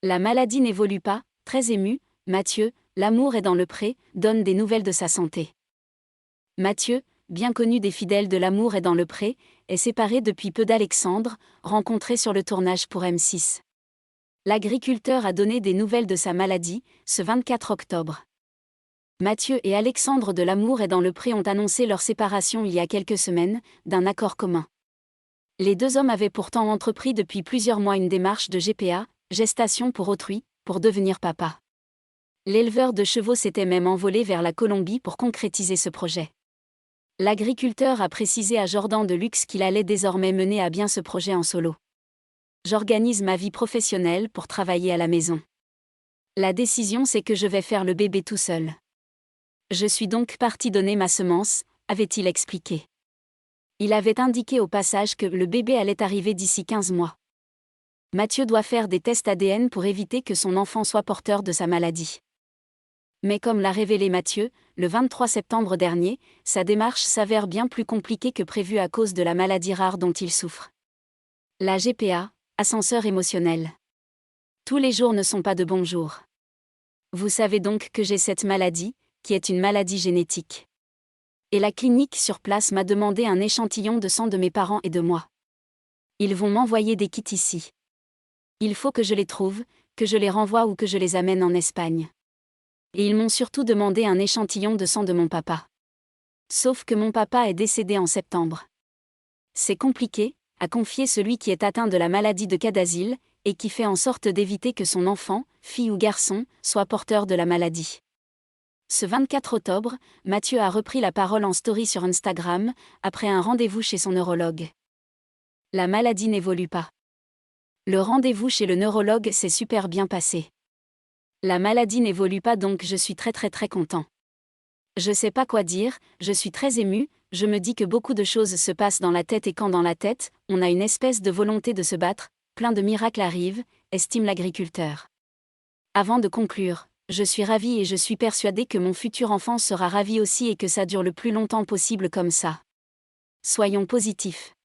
La maladie n'évolue pas, très ému, Mathieu, l'amour est dans le pré, donne des nouvelles de sa santé. Mathieu, bien connu des fidèles de L'amour est dans le pré, est séparé depuis peu d'Alexandre, rencontré sur le tournage pour M6. L'agriculteur a donné des nouvelles de sa maladie, ce 24 octobre. Mathieu et Alexandre de L'amour est dans le pré ont annoncé leur séparation il y a quelques semaines, d'un accord commun. Les deux hommes avaient pourtant entrepris depuis plusieurs mois une démarche de GPA, gestation pour autrui, pour devenir papa. L'éleveur de chevaux s'était même envolé vers la Colombie pour concrétiser ce projet. L'agriculteur a précisé à Jordan de Luxe qu'il allait désormais mener à bien ce projet en solo. J'organise ma vie professionnelle pour travailler à la maison. La décision, c'est que je vais faire le bébé tout seul. Je suis donc parti donner ma semence, avait-il expliqué. Il avait indiqué au passage que le bébé allait arriver d'ici 15 mois. Mathieu doit faire des tests ADN pour éviter que son enfant soit porteur de sa maladie. Mais comme l'a révélé Mathieu, le 23 septembre dernier, sa démarche s'avère bien plus compliquée que prévu à cause de la maladie rare dont il souffre. La GPA, ascenseur émotionnel. Tous les jours ne sont pas de bons jours. Vous savez donc que j'ai cette maladie, qui est une maladie génétique. Et la clinique sur place m'a demandé un échantillon de sang de mes parents et de moi. Ils vont m'envoyer des kits ici. Il faut que je les trouve, que je les renvoie ou que je les amène en Espagne. Et ils m'ont surtout demandé un échantillon de sang de mon papa. Sauf que mon papa est décédé en septembre. C'est compliqué, a confié celui qui est atteint de la maladie de Cadazil, et qui fait en sorte d'éviter que son enfant, fille ou garçon, soit porteur de la maladie. Ce 24 octobre, Mathieu a repris la parole en story sur Instagram, après un rendez-vous chez son neurologue. La maladie n'évolue pas. Le rendez-vous chez le neurologue s'est super bien passé. La maladie n'évolue pas donc je suis très content. Je sais pas quoi dire, je suis très ému, je me dis que beaucoup de choses se passent dans la tête et quand dans la tête, on a une espèce de volonté de se battre, plein de miracles arrivent, estime l'agriculteur. Avant de conclure, je suis ravi et je suis persuadé que mon futur enfant sera ravi aussi et que ça dure le plus longtemps possible comme ça. Soyons positifs.